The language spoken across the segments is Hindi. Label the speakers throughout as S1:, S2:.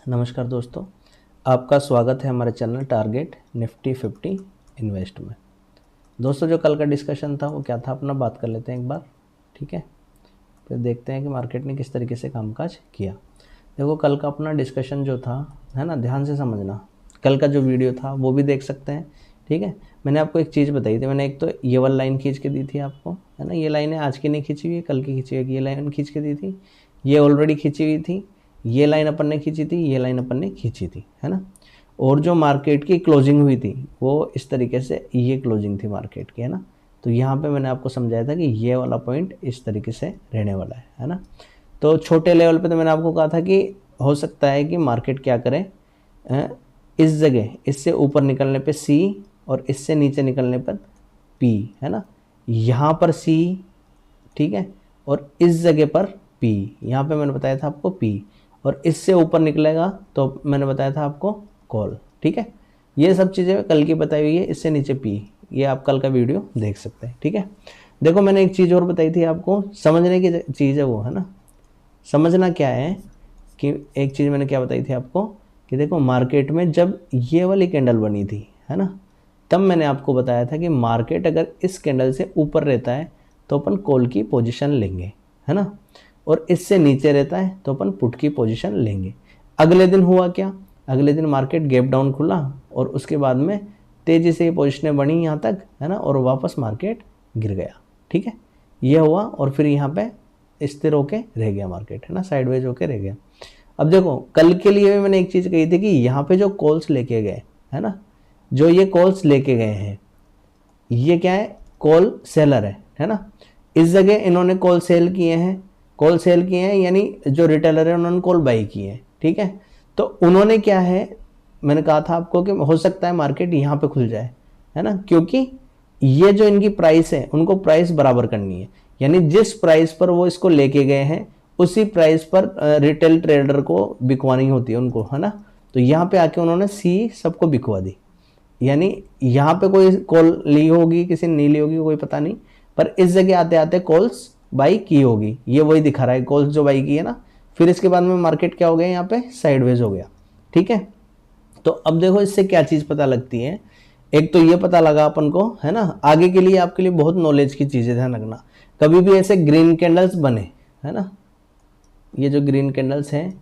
S1: नमस्कार दोस्तों, आपका स्वागत है हमारे चैनल टारगेट निफ्टी 50 इन्वेस्ट में। दोस्तों, जो कल का डिस्कशन था वो क्या था, अपना बात कर लेते हैं एक बार। ठीक है, फिर देखते हैं कि मार्केट ने किस तरीके से कामकाज किया। देखो, कल का अपना डिस्कशन जो था, है ना, ध्यान से समझना। कल का जो वीडियो था वो भी देख सकते हैं। ठीक है, मैंने आपको एक चीज़ बताई थी। मैंने एक तो ये वाली लाइन खींच के दी थी आपको, है ना। ये लाइनें आज की नहीं खींची हुई है, कल की खींची हुई है। ये लाइन खींच के दी थी, ये ऑलरेडी खींची हुई थी। ये लाइन अपन ने खींची थी, ये लाइन अपन ने खींची थी, है ना। और जो मार्केट की क्लोजिंग हुई थी वो इस तरीके से ये क्लोजिंग थी मार्केट की, है ना। तो यहाँ पे मैंने आपको समझाया था कि ये वाला पॉइंट इस तरीके से रहने वाला है ना। तो छोटे लेवल पे तो मैंने आपको कहा था कि हो सकता है कि मार्केट क्या करे, इस जगह इससे ऊपर निकलने पे सी और इससे नीचे निकलने पर पी, है ना। यहाँ पर सी, ठीक है, और इस जगह पर पी। यहाँ पे मैंने बताया था आपको पी, और इससे ऊपर निकलेगा तो मैंने बताया था आपको कॉल। ठीक है, ये सब चीज़ें कल की बताई हुई है। इससे नीचे पी, ये आप कल का वीडियो देख सकते हैं। ठीक है, देखो मैंने एक चीज़ और बताई थी आपको, समझने की चीज़ है वो, है ना। समझना क्या है कि एक चीज़ मैंने क्या बताई थी आपको कि देखो, मार्केट में जब ये वाली कैंडल बनी थी, है ना, तब मैंने आपको बताया था कि मार्केट अगर इस कैंडल से ऊपर रहता है तो अपन कॉल की पोजीशन लेंगे, है ना। और इससे नीचे रहता है तो अपन पुट की पोजीशन लेंगे। अगले दिन हुआ क्या, अगले दिन मार्केट गैप डाउन खुला और उसके बाद में तेज़ी से ये पोजिशनें बनी यहाँ तक, है ना, और वापस मार्केट गिर गया। ठीक है, ये हुआ और फिर यहाँ पे स्थिर होके रह गया मार्केट, है ना, साइडवेज होके रह गया। अब देखो, कल के लिए भी मैंने एक चीज़ कही थी कि यहाँ पे जो कॉल्स लेके गए, है ना, जो ये कॉल्स लेके गए हैं, ये क्या है, कॉल सेलर है ना। इस जगह इन्होंने कॉल सेल किए हैं, कॉल सेल किए हैं, यानी जो रिटेलर है उन्होंने कॉल बाई किए हैं। ठीक है, तो उन्होंने क्या है, मैंने कहा था आपको कि हो सकता है मार्केट यहाँ पे खुल जाए, है ना, क्योंकि ये जो इनकी प्राइस है उनको प्राइस बराबर करनी है। यानी जिस प्राइस पर वो इसको लेके गए हैं उसी प्राइस पर रिटेल ट्रेडर को बिकवानी होती है उनको, है ना। तो यहाँ पे आके उन्होंने सी सबको बिकवा दी। यानी यहाँ पे कोई कॉल ली होगी, किसी ने नहीं ली होगी, कोई पता नहीं, पर इस जगह आते आते कॉल्स बाई की होगी। ये वही दिखा रहा है, कॉल्स जो बाई की है ना। फिर इसके बाद में मार्केट क्या हो गया, यहाँ पे साइडवेज हो गया। ठीक है, तो अब देखो इससे क्या चीज़ पता लगती है। एक तो ये पता लगा अपन को, है ना, आगे के लिए आपके लिए बहुत नॉलेज की चीज़ें ध्यान रखना। कभी भी ऐसे ग्रीन कैंडल्स बने, है ना, ये जो ग्रीन कैंडल्स हैं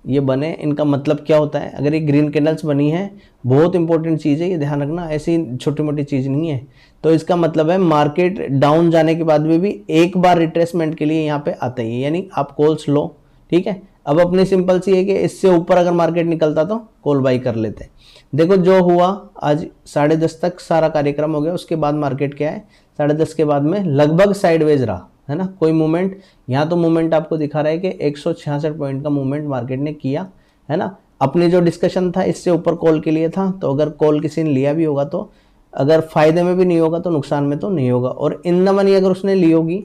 S1: ये बने, इनका मतलब क्या होता है। अगर ये ग्रीन कैंडल्स बनी है, बहुत इंपॉर्टेंट चीज़ है, ये ध्यान रखना, ऐसी छोटी मोटी चीज़ नहीं है। तो इसका मतलब है मार्केट डाउन जाने के बाद में भी एक बार रिट्रेसमेंट के लिए यहाँ पे आते ही, यानी आप कॉल्स लो। ठीक है, अब अपनी सिंपल सी है कि इससे ऊपर अगर मार्केट निकलता तो कॉल बाई कर लेते। देखो जो हुआ, आज 10:30 तक सारा कार्यक्रम हो गया। उसके बाद मार्केट क्या है, 10:30 के बाद में लगभग साइडवेज रहा, है ना, कोई मूवमेंट। यहाँ तो मूवमेंट आपको दिखा रहा है कि 166 पॉइंट का मूवमेंट मार्केट ने किया, है ना। अपने जो डिस्कशन था इससे ऊपर कॉल के लिए था, तो अगर कॉल किसी ने लिया भी होगा तो अगर फायदे में भी नहीं होगा तो नुकसान में तो नहीं होगा। और इन द मनी अगर उसने ली होगी,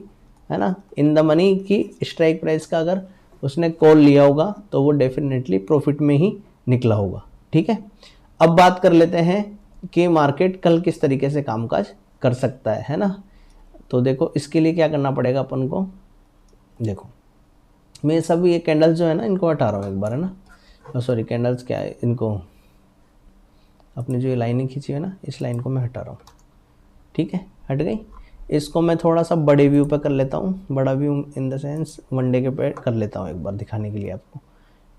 S1: है ना, इन द मनी की स्ट्राइक प्राइस का अगर उसने कॉल लिया होगा तो वो डेफिनेटली प्रॉफिट में ही निकला होगा। ठीक है, अब बात कर लेते हैं कि मार्केट कल किस तरीके से कामकाज कर सकता है ना। तो देखो इसके लिए क्या करना पड़ेगा अपन को। देखो मैं सब ये कैंडल्स जो है ना इनको हटा रहा हूँ एक बार, है ना। सॉरी, कैंडल्स क्या है, इनको अपनी जो ये लाइनिंग खींची है ना, इस लाइन को मैं हटा रहा हूँ। ठीक है, हट गई। इसको मैं थोड़ा सा बड़े व्यू पे कर लेता हूँ, बड़ा view in the sense one day के पे कर लेता हूँ एक बार दिखाने के लिए आपको।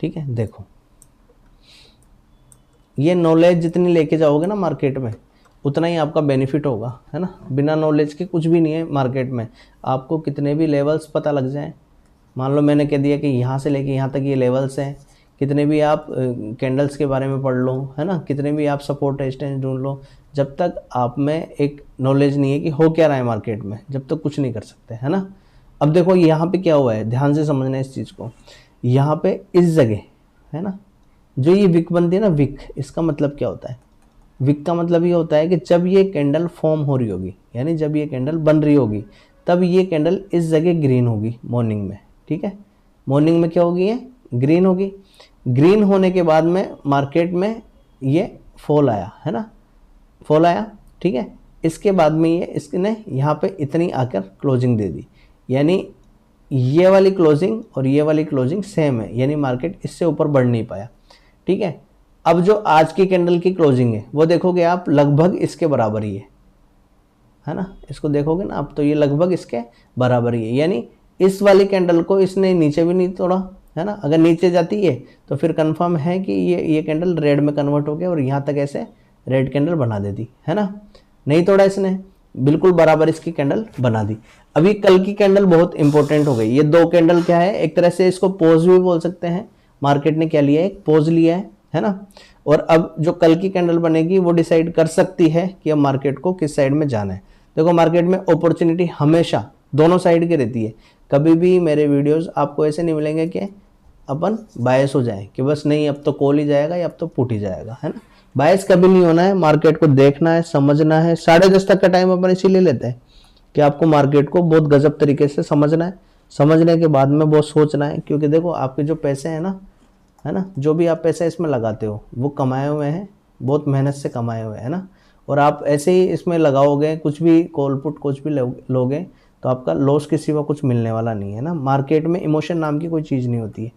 S1: ठीक है, देखो ये नॉलेज जितनी लेके जाओगे ना मार्केट में उतना ही आपका बेनिफिट होगा, है ना। बिना नॉलेज के कुछ भी नहीं है मार्केट में। आपको कितने भी लेवल्स पता लग जाएं, मान लो मैंने कह दिया कि यहाँ से लेके यहाँ तक ये लेवल्स हैं, कितने भी आप कैंडल्स के बारे में पढ़ लो, है ना, कितने भी आप सपोर्ट रेजिस्टेंस ढूंढ लो, जब तक आप में एक नॉलेज नहीं है कि हो क्या रहा है मार्केट में, जब तक कुछ नहीं कर सकते, है ना। अब देखो यहाँ पे क्या हुआ है, ध्यान से समझना है इस चीज़ को। यहाँ पे इस जगह, है ना, जो ये विक बनती है ना, विक, इसका मतलब क्या होता है, विक का मतलब ये होता है कि जब ये कैंडल फॉर्म हो रही होगी, यानी जब ये कैंडल बन रही होगी, तब ये कैंडल इस जगह ग्रीन होगी मॉर्निंग में। ठीक है, मॉर्निंग में क्या होगी, ये ग्रीन होगी। ग्रीन होने के बाद में मार्केट में ये फॉल आया, है ना, फॉल आया। ठीक है, इसके बाद में ये इसने यहाँ पे इतनी आकर क्लोजिंग दे दी, यानी ये वाली क्लोजिंग और ये वाली क्लोजिंग सेम है, यानी मार्केट इससे ऊपर बढ़ नहीं पाया। ठीक है। अब जो आज की कैंडल की क्लोजिंग है वो देखोगे आप लगभग इसके बराबर ही है ना, इसको देखोगे ना आप तो ये लगभग इसके बराबर ही है, यानी इस वाली कैंडल को इसने नीचे भी नहीं तोड़ा है ना। अगर नीचे जाती है तो फिर कंफर्म है कि ये कैंडल रेड में कन्वर्ट हो गया और यहाँ तक ऐसे रेड कैंडल बना देती है ना। नहीं तोड़ा इसने, बिल्कुल बराबर इसकी कैंडल बना दी। अभी कल की कैंडल बहुत इंपॉर्टेंट हो गई। ये दो कैंडल क्या है, एक तरह से इसको पोज भी बोल सकते हैं। मार्केट ने क्या लिया है, एक पोज लिया है ना। और अब जो कल की कैंडल बनेगी वो डिसाइड कर सकती है कि अब मार्केट को किस साइड में जाना है। देखो मार्केट में अपॉर्चुनिटी हमेशा दोनों साइड की रहती है। कभी भी मेरे वीडियोस आपको ऐसे नहीं मिलेंगे कि अपन बायस हो जाए कि बस नहीं अब तो कॉल ही जाएगा या अब तो पुट ही जाएगा, है ना। बायस कभी नहीं होना है, मार्केट को देखना है, समझना है। 10:30 तक का टाइम अपन इसीलिए लेते हैं कि आपको मार्केट को बहुत गजब तरीके से समझना है। समझने के बाद में बहुत सोचना है, क्योंकि देखो आपके जो पैसे हैं ना, है ना, जो भी आप पैसे इसमें लगाते हो वो कमाए हुए हैं, बहुत मेहनत से कमाए हुए हैं ना। और आप ऐसे ही इसमें लगाओगे, कुछ भी कॉल पुट कुछ भी लोगे तो आपका लॉस के सिवा कुछ मिलने वाला नहीं है ना। मार्केट में इमोशन नाम की कोई चीज़ नहीं होती है।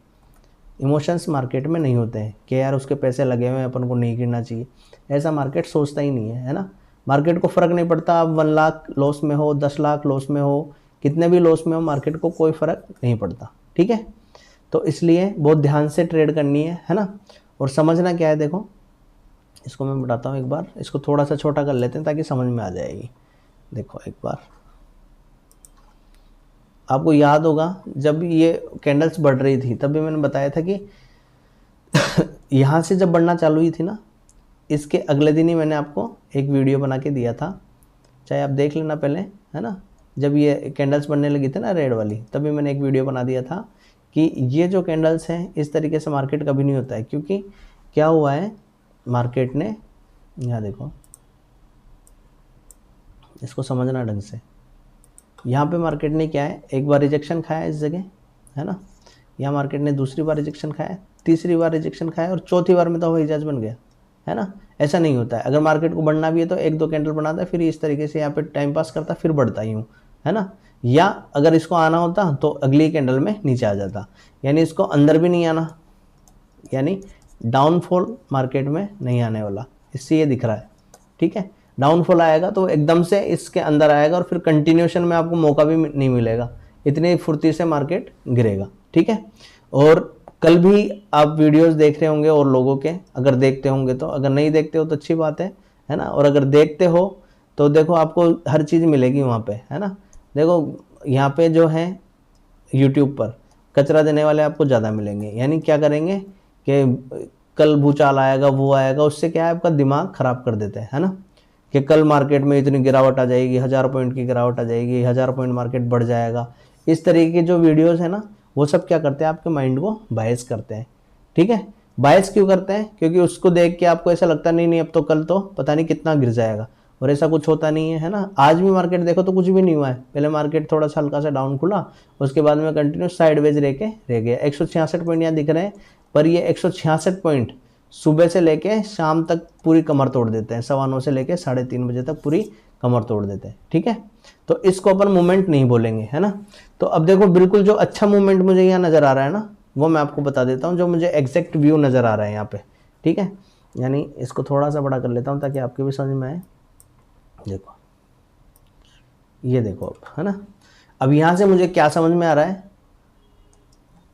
S1: इमोशंस मार्केट में नहीं होते हैं कि यार उसके पैसे लगे हुए हैं अपन को नहीं गिरना चाहिए, ऐसा मार्केट सोचता ही नहीं है ना। मार्केट को फ़र्क नहीं पड़ता आप 1 लाख लॉस में हो, 10 लाख लॉस में हो, कितने भी लॉस में हो, मार्केट को कोई फ़र्क नहीं पड़ता, ठीक है। तो इसलिए बहुत ध्यान से ट्रेड करनी है ना। और समझना क्या है, देखो इसको मैं बताता हूँ एक बार, इसको थोड़ा सा छोटा कर लेते हैं ताकि समझ में आ जाएगी। देखो एक बार आपको याद होगा जब ये कैंडल्स बढ़ रही थी तब भी मैंने बताया था कि यहाँ से जब बढ़ना चालू हुई थी ना, इसके अगले दिन ही मैंने आपको एक वीडियो बना के दिया था, चाहे आप देख लेना पहले, है ना। जब ये कैंडल्स बनने लगी थी ना रेड वाली, तभी मैंने एक वीडियो बना दिया था कि ये जो कैंडल्स हैं इस तरीके से मार्केट कभी नहीं होता है। क्योंकि क्या हुआ है, मार्केट ने, यहाँ देखो इसको समझना ढंग से, यहाँ पे मार्केट ने क्या है, एक बार रिजेक्शन खाया इस जगह, है ना। यहाँ मार्केट ने दूसरी बार रिजेक्शन खाया, तीसरी बार रिजेक्शन खाया और चौथी बार में तो हवाई जहाज बन गया, है ना। ऐसा नहीं होता है। अगर मार्केट को बढ़ना भी है तो 1-2 कैंडल बनाता है, फिर इस तरीके से यहाँ पे टाइम पास करता, फिर बढ़ता ही हूँ, है ना। या अगर इसको आना होता तो अगली कैंडल में नीचे आ जाता, यानी इसको अंदर भी नहीं आना, यानी डाउनफॉल मार्केट में नहीं आने वाला, इससे ये दिख रहा है, ठीक है। डाउनफॉल आएगा तो एकदम से इसके अंदर आएगा और फिर कंटिन्यूशन में आपको मौका भी नहीं मिलेगा, इतनी फुर्ती से मार्केट गिरेगा, ठीक है। और कल भी आप वीडियोस देख रहे होंगे और लोगों के, अगर देखते होंगे तो, अगर नहीं देखते हो तो अच्छी बात है ना। और अगर देखते हो तो देखो आपको हर चीज़ मिलेगी वहाँ पे, है ना। देखो यहाँ पे जो है यूट्यूब पर कचरा देने वाले आपको ज़्यादा मिलेंगे, यानी क्या करेंगे कि कल भूचाल आएगा, वो आएगा, उससे क्या है आपका दिमाग ख़राब कर देते हैं, है ना। कि कल मार्केट में इतनी गिरावट आ जाएगी, 1000 पॉइंट की गिरावट आ जाएगी, 1000 पॉइंट मार्केट बढ़ जाएगा। इस तरीके के जो वीडियोस है ना, वो सब क्या करते हैं, आपके माइंड को बायस करते हैं, ठीक है। बायस क्यों करते हैं, क्योंकि उसको देख के आपको ऐसा लगता नहीं अब तो कल तो पता नहीं कितना गिर जाएगा, और ऐसा कुछ होता नहीं है ना। आज भी मार्केट देखो तो कुछ भी नहीं हुआ है, पहले मार्केट थोड़ा सा हल्का सा डाउन खुला, उसके बाद में कंटिन्यू साइडवेज रह गया। 166 पॉइंट यहाँ दिख रहे हैं, पर ये 166 पॉइंट सुबह से लेके शाम तक पूरी कमर तोड़ देते हैं, 9:15 से लेके 3:30 बजे तक पूरी कमर तोड़ देते हैं, ठीक है। तो इसको अपन मूवमेंट नहीं बोलेंगे, है ना। तो अब देखो बिल्कुल जो अच्छा मूवमेंट मुझे यहाँ नज़र आ रहा है ना, वो मैं आपको बता देता हूँ, जो मुझे एग्जैक्ट व्यू नज़र आ रहा है यहाँ पे, ठीक है। यानी इसको थोड़ा सा बड़ा कर लेता हूँ ताकि आपके भी समझ में आए। देखो ये देखो अब, है ना। अब यहाँ से मुझे क्या समझ में आ रहा है,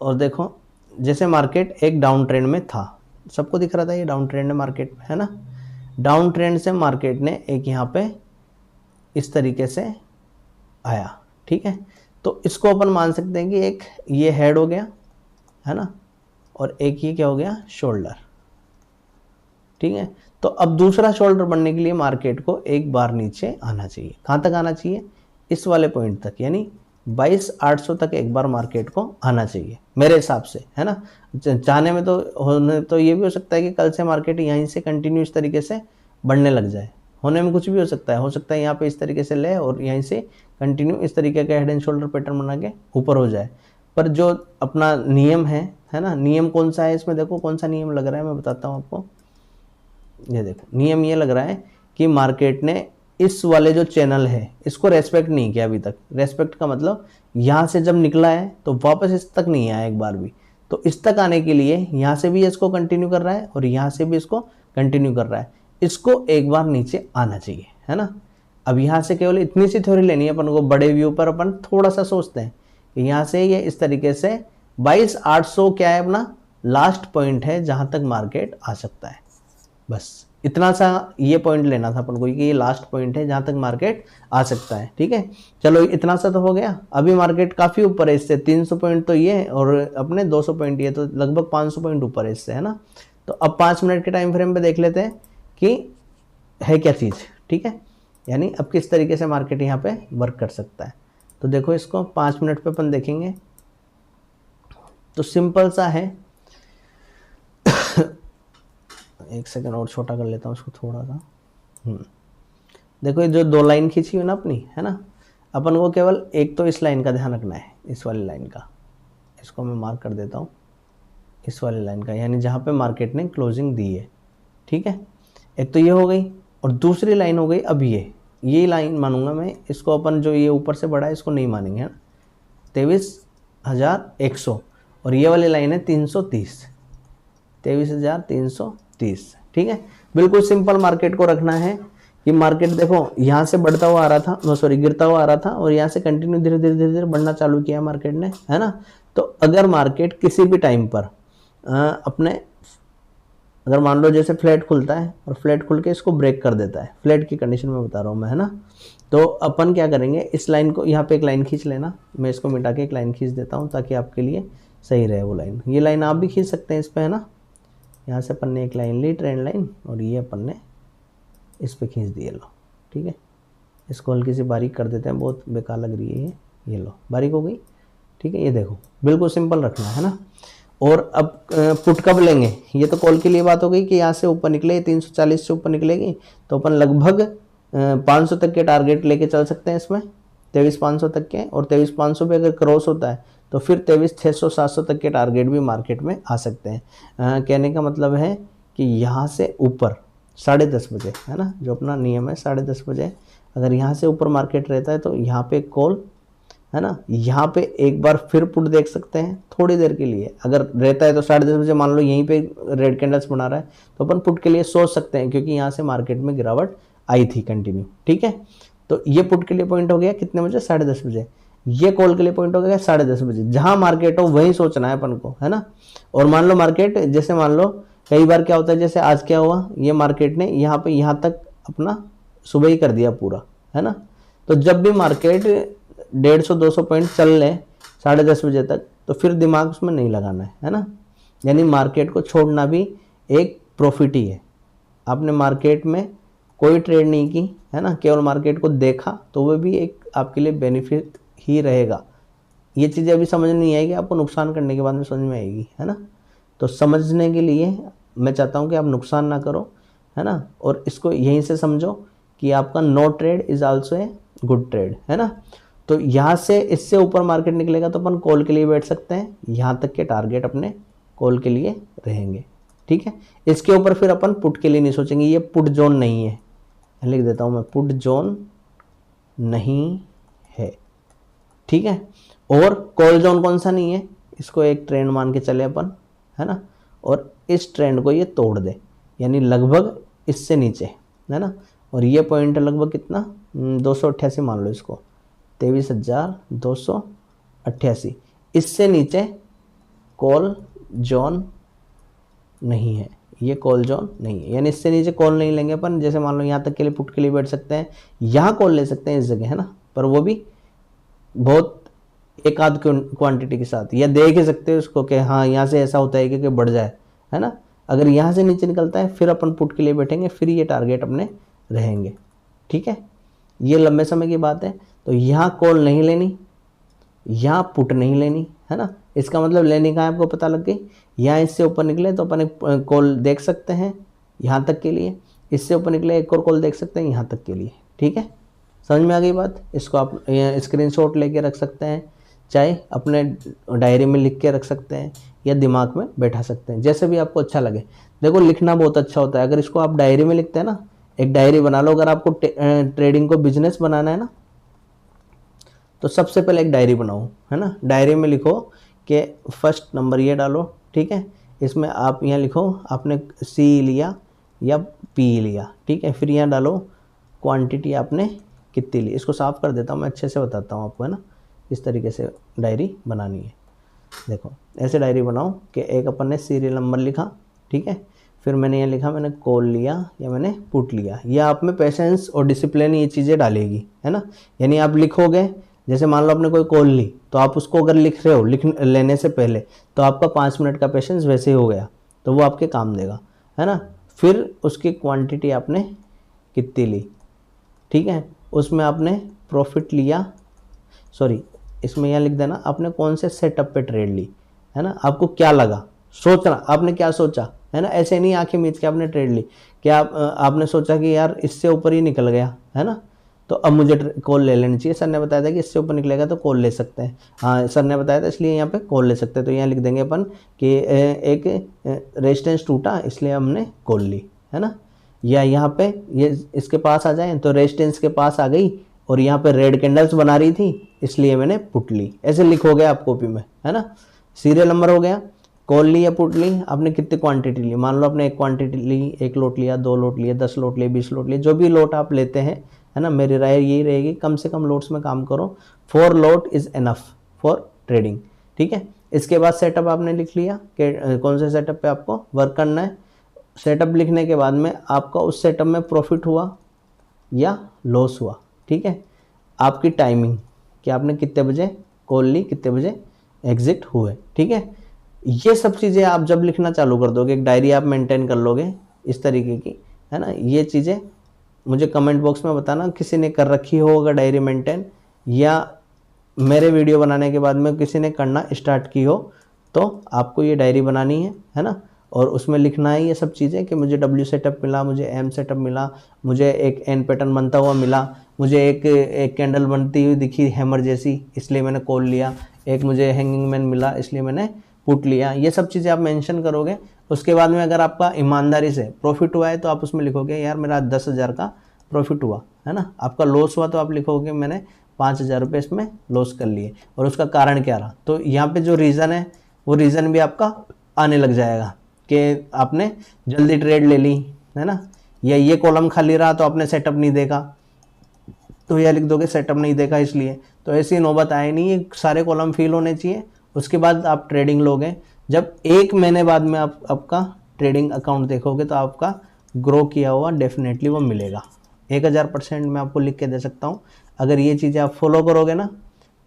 S1: और देखो जैसे मार्केट एक डाउन ट्रेंड में था, सबको दिख रहा था ये डाउन ट्रेंड है मार्केट में, है ना। डाउन ट्रेंड से मार्केट ने एक यहाँ पे इस तरीके से आया, ठीक है। तो इसको अपन मान सकते हैं कि एक ये हेड हो गया, है ना, और एक ये क्या हो गया, शोल्डर, ठीक है। तो अब दूसरा शोल्डर बनने के लिए मार्केट को एक बार नीचे आना चाहिए। कहाँ तक आना चाहिए, इस वाले पॉइंट तक, यानी 22,800 तक एक बार मार्केट को आना चाहिए मेरे हिसाब से, है ना। चाहने में तो होने तो ये भी हो सकता है कि कल से मार्केट यहीं से कंटिन्यू इस तरीके से बढ़ने लग जाए, होने में कुछ भी हो सकता है यहाँ पे इस तरीके से ले और यहीं से कंटिन्यू इस तरीके का हेड एंड शोल्डर पैटर्न बना के ऊपर हो जाए। पर जो अपना नियम है ना, नियम कौन सा है इसमें, देखो कौन सा नियम लग रहा है, मैं बताता हूँ आपको। ये देखो नियम ये लग रहा है कि मार्केट ने इस वाले जो चैनल है इसको रेस्पेक्ट नहीं किया अभी तक। रेस्पेक्ट का मतलब यहाँ से जब निकला है तो वापस इस तक नहीं आया एक बार भी, तो इस तक आने के लिए यहाँ से भी इसको कंटिन्यू कर रहा है और यहाँ से भी इसको कंटिन्यू कर रहा है, इसको एक बार नीचे आना चाहिए, है ना। अब यहाँ से केवल इतनी सी थ्योरी लेनी है अपन को, बड़े व्यू पर अपन थोड़ा सा सोचते हैं कि यहाँ से ये इस तरीके से 22,800 क्या है अपना लास्ट पॉइंट है जहाँ तक मार्केट आ सकता है। बस इतना सा ये पॉइंट लेना था अपन को कि ये लास्ट पॉइंट है जहाँ तक मार्केट आ सकता है, ठीक है। चलो इतना सा तो हो गया। अभी मार्केट काफ़ी ऊपर है इससे, 300 पॉइंट तो ये और अपने 200 पॉइंट ये, तो लगभग 500 पॉइंट ऊपर है इससे, है ना। तो अब 5 मिनट के टाइम फ्रेम पे देख लेते हैं कि है क्या चीज़, ठीक है, यानी अब किस तरीके से मार्केट यहाँ पे वर्क कर सकता है। तो देखो इसको 5 मिनट पे अपन देखेंगे तो सिंपल सा है। एक सेकंड और छोटा कर लेता हूँ उसको थोड़ा सा। देखो ये जो 2 लाइन खींची हुई ना अपनी, है ना, अपन को केवल एक तो इस लाइन का ध्यान रखना है, इस वाली लाइन का, इसको मैं मार्क कर देता हूँ, इस वाली लाइन का, यानी जहाँ पे मार्केट ने क्लोजिंग दी है, ठीक है। एक तो ये हो गई और दूसरी लाइन हो गई अब ये लाइन मानूंगा मैं इसको, अपन जो ये ऊपर से बढ़ा है इसको नहीं मानेंगे, है ना, 23,100 और ये वाली लाइन है 330, 23,330, ठीक है। बिल्कुल सिंपल मार्केट को रखना है कि मार्केट देखो यहाँ से बढ़ता हुआ आ रहा था, सॉरी गिरता हुआ आ रहा था और यहाँ से कंटिन्यू धीरे धीरे बढ़ना चालू किया मार्केट ने, है ना। तो अगर मार्केट किसी भी टाइम पर अपने अगर मान लो जैसे फ्लैट खुलता है और फ्लैट खुल के इसको ब्रेक कर देता है, फ्लैट की कंडीशन में बता रहा हूँ मैं, है ना, तो अपन क्या करेंगे, इस लाइन को यहाँ पे एक लाइन खींच लेना, मैं इसको मिटा के एक लाइन खींच देता हूँ ताकि आपके लिए सही रहे वो लाइन। ये लाइन आप भी खींच सकते हैं इस पर, है ना, यहाँ से अपन ने एक लाइन ली ट्रेंड लाइन और ये अपन ने इस पर खींच दिए, लो, ठीक है। इसको हल्की सी बारीक कर देते हैं, बहुत बेकार लग रही है ये लो बारीक हो गई, ठीक है। ये देखो बिल्कुल सिंपल रखना है ना। और अब पुट कब लेंगे, ये तो कॉल के लिए बात हो गई कि यहाँ से ऊपर निकले 340 से ऊपर निकलेगी तो अपन लगभग 500 तक के टारगेट लेके चल सकते हैं इसमें, 23,500 तक के, और 23,500 पे अगर क्रॉस होता है तो फिर 23,600 700 तक के टारगेट भी मार्केट में आ सकते हैं। कहने का मतलब है कि यहाँ से ऊपर 10:30 बजे, है ना, जो अपना नियम है 10:30 बजे, अगर यहाँ से ऊपर मार्केट रहता है तो यहाँ पे कॉल, है ना, यहाँ पे एक बार फिर पुट देख सकते हैं थोड़ी देर के लिए, अगर रहता है तो 10:30 बजे मान लो यहीं पे रेड कैंडल्स बना रहा है तो अपन पुट के लिए सोच सकते हैं, क्योंकि यहाँ से मार्केट में गिरावट आई थी कंटिन्यू, ठीक है। तो ये पुट के लिए पॉइंट हो गया कितने बजे, 10:30 बजे। ये कॉल के लिए पॉइंट हो गया 10:30 बजे, जहां मार्केट हो वहीं सोचना है अपन को, है ना। और मान लो मार्केट, जैसे मान लो कई बार क्या होता है, जैसे आज क्या हुआ, ये मार्केट ने यहाँ पे यहाँ तक अपना सुबह ही कर दिया पूरा, है ना। तो जब भी मार्केट 150-200 पॉइंट चल ले 10:30 बजे तक, तो फिर दिमाग उसमें नहीं लगाना है ना। यानी मार्केट को छोड़ना भी एक प्रॉफिट ही है। आपने मार्केट में कोई ट्रेड नहीं की, है ना, केवल मार्केट को देखा तो वो भी एक आपके लिए बेनिफिट ही रहेगा। ये चीज़ें अभी समझ नहीं आएगी, आपको नुकसान करने के बाद में समझ में आएगी, है ना। तो समझने के लिए मैं चाहता हूँ कि आप नुकसान ना करो, है ना, और इसको यहीं से समझो कि आपका no trade is also a good trade, है ना। तो यहाँ से इससे ऊपर मार्केट निकलेगा तो अपन कॉल के लिए बैठ सकते हैं, यहाँ तक के टारगेट अपने कॉल के लिए रहेंगे, ठीक है। इसके ऊपर फिर अपन पुट के लिए नहीं सोचेंगे, ये पुट जोन नहीं है, लिख देता हूँ मैं, पुट जोन नहीं है, ठीक है। और कॉल जोन कौन सा नहीं है, इसको एक ट्रेंड मान के चले अपन, है ना, और इस ट्रेंड को ये तोड़ दे, यानी लगभग इससे नीचे, है ना। और ये पॉइंट है लगभग कितना, 288 मान लो इसको, 23,288, इससे नीचे कॉल जोन नहीं है, ये कॉल जोन नहीं है, यानी इससे नीचे कॉल नहीं लेंगे अपन। जैसे मान लो यहाँ तक के लिए पुट के लिए बैठ सकते हैं, यहाँ कॉल ले सकते हैं इस जगह, है ना, पर वो भी बहुत एक आध क्वांटिटी के साथ, या देख ही सकते हो उसको कि हाँ यहाँ से ऐसा होता है कि बढ़ जाए, है ना। अगर यहाँ से नीचे निकलता है फिर अपन पुट के लिए बैठेंगे, फिर ये टारगेट अपने रहेंगे, ठीक है। ये लंबे समय की बात है। तो यहाँ कॉल नहीं लेनी, यहाँ पुट नहीं लेनी, है ना। इसका मतलब लेने का आपको पता लग गई। यहाँ इससे ऊपर निकले तो अपन एक कॉल देख सकते हैं यहाँ तक के लिए, इससे ऊपर निकले एक और कॉल देख सकते हैं यहाँ तक के लिए, ठीक है। समझ में आ गई बात। इसको आप स्क्रीनशॉट लेके रख सकते हैं, चाहे अपने डायरी में लिख के रख सकते हैं या दिमाग में बैठा सकते हैं, जैसे भी आपको अच्छा लगे। देखो लिखना बहुत अच्छा होता है, अगर इसको आप डायरी में लिखते हैं ना, एक डायरी बना लो। अगर आपको ट्रेडिंग को बिजनेस बनाना है ना, तो सबसे पहले एक डायरी बनाओ, है ना। डायरी में लिखो कि फर्स्ट नंबर ये डालो, ठीक है। इसमें आप यहाँ लिखो आपने सी लिया या पी लिया, ठीक है। फिर यहाँ डालो क्वांटिटी आपने कितनी ली। इसको साफ कर देता हूँ मैं, अच्छे से बताता हूँ आपको, है ना। इस तरीके से डायरी बनानी है। देखो ऐसे डायरी बनाओ कि एक अपन ने सीरियल नंबर लिखा, ठीक है। फिर मैंने यहाँ लिखा मैंने कॉल लिया या मैंने पुट लिया। या आप में पेशेंस और डिसिप्लिन ये चीज़ें डालेगी, है ना। यानी आप लिखोगे, जैसे मान लो आपने कोई कॉल ली तो आप उसको अगर लिख रहे हो लिख लेने से पहले, तो आपका 5 मिनट का पेशेंस वैसे ही हो गया, तो वो आपके काम देगा, है ना। फिर उसकी क्वांटिटी आपने कितनी ली, ठीक है। उसमें आपने प्रॉफिट लिया, सॉरी इसमें यहाँ लिख देना आपने कौन से सेटअप पे ट्रेड ली, है ना। आपको क्या लगा, सोचना आपने क्या सोचा, है ना। ऐसे नहीं आंखें मीच के आपने ट्रेड ली, क्या आपने सोचा कि यार इससे ऊपर ही निकल गया, है ना, तो अब मुझे कॉल ले लेनी चाहिए। सर ने बताया था कि इससे ऊपर निकलेगा तो कॉल ले सकते हैं, हाँ सर ने बताया था इसलिए यहाँ पे कॉल ले सकते हैं। तो यहाँ लिख देंगे अपन कि एक रेजिस्टेंस टूटा इसलिए हमने कॉल ली, है ना। या यहाँ पे ये इसके पास आ जाए तो रेजिस्टेंस के पास आ गई और यहाँ पे रेड कैंडल्स बना रही थी इसलिए मैंने पुट ली। ऐसे लिखोगे आप कॉपी में, है ना। सीरियल नंबर हो गया, कॉल ली या पुट ली, आपने कितनी क्वांटिटी ली। मान लो आपने एक क्वांटिटी ली, 1 लोट लिया, 2 लोट लिए, 10 लोट लिए, 20 लोट लिए, जो भी लोट आप लेते हैं, है ना। मेरी राय यही रहेगी कम से कम लोट्स में काम करो। 4 लोट इज़ इनफ फॉर ट्रेडिंग, ठीक है। इसके बाद सेटअप आपने लिख लिया कि कौन से सेटअप पे आपको वर्क करना है। सेटअप लिखने के बाद में आपका उस सेटअप में प्रॉफिट हुआ या लॉस हुआ, ठीक है। आपकी टाइमिंग कि आपने कितने बजे कॉल ली, कितने बजे एग्जिट हुए, ठीक है। ये सब चीज़ें आप जब लिखना चालू कर दोगे, एक डायरी आप मेंटेन कर लोगे इस तरीके की, है ना। ये चीज़ें मुझे कमेंट बॉक्स में बताना किसी ने कर रखी हो अगर डायरी मेंटेन, या मेरे वीडियो बनाने के बाद में किसी ने करना स्टार्ट की हो, तो आपको ये डायरी बनानी है ना। और उसमें लिखना है ये सब चीज़ें कि मुझे डब्ल्यू सेटअप मिला, मुझे एम सेटअप मिला, मुझे एक एन पैटर्न बनता हुआ मिला, मुझे एक कैंडल बनती हुई दिखी हैमर जैसी इसलिए मैंने कॉल लिया, एक मुझे हैंगिंग मैन मिला इसलिए मैंने पुट लिया। ये सब चीज़ें आप मेंशन करोगे। उसके बाद में अगर आपका ईमानदारी से प्रॉफिट हुआ है तो आप उसमें लिखोगे यार मेरा 10,000 का प्रॉफिट हुआ, है ना। आपका लॉस हुआ तो आप लिखोगे मैंने 5,000 रुपये इसमें लॉस कर लिए और उसका कारण क्या रहा। तो यहाँ पे जो रीज़न है वो रीज़न भी आपका आने लग जाएगा कि आपने जल्दी ट्रेड ले ली, है ना, या ये कॉलम खाली रहा तो आपने सेटअप नहीं देखा, तो यह लिख दोगे सेटअप नहीं देखा इसलिए। तो ऐसी नौबत आए नहीं, ये सारे कॉलम फिल होने चाहिए। उसके बाद आप ट्रेडिंग लोगे। जब 1 महीने बाद में आप आपका ट्रेडिंग अकाउंट देखोगे तो आपका ग्रो किया हुआ डेफिनेटली वो मिलेगा। 1000% मैं आपको लिख के दे सकता हूँ। अगर ये चीज़ें आप फॉलो करोगे ना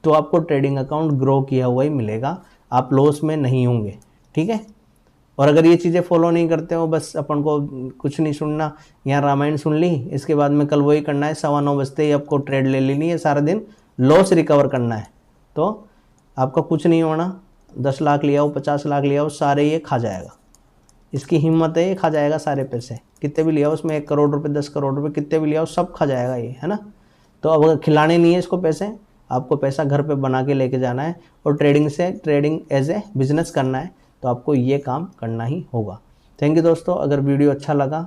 S1: तो आपको ट्रेडिंग अकाउंट ग्रो किया हुआ ही मिलेगा, आप लॉस में नहीं होंगे, ठीक है। और अगर ये चीज़ें फॉलो नहीं करते हो, बस अपन को कुछ नहीं सुनना, यहाँ रामायण सुन ली, इसके बाद में कल वही करना है, 9:15 बजते ही आपको ट्रेड ले लेनी है, सारा दिन लॉस रिकवर करना है, तो आपका कुछ नहीं होना। 10 लाख लिया हो, 50 लाख लिया हो, सारे ये खा जाएगा। इसकी हिम्मत है, ये खा जाएगा सारे पैसे, कितने भी लिया हो उसमें 1 करोड़ रुपए, 10 करोड़ रुपए, कितने भी लिया हो सब खा जाएगा ये, है ना। तो अब अगर खिलाने नहीं है इसको पैसे, आपको पैसा घर पे बना के लेके जाना है और ट्रेडिंग एज ए बिजनेस करना है, तो आपको ये काम करना ही होगा। थैंक यू दोस्तों। अगर वीडियो अच्छा लगा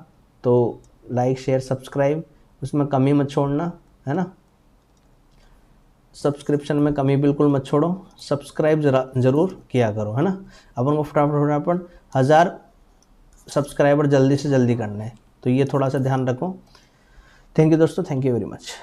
S1: तो लाइक शेयर सब्सक्राइब, उसमें कमी मत छोड़ना, है ना। सब्सक्रिप्शन में कमी बिल्कुल मत छोड़ो, सब्सक्राइब ज़रूर किया करो, है ना। अपन को फटाफट 1000 सब्सक्राइबर जल्दी से जल्दी करना है, तो ये थोड़ा सा ध्यान रखो। थैंक यू दोस्तों, थैंक यू वेरी मच।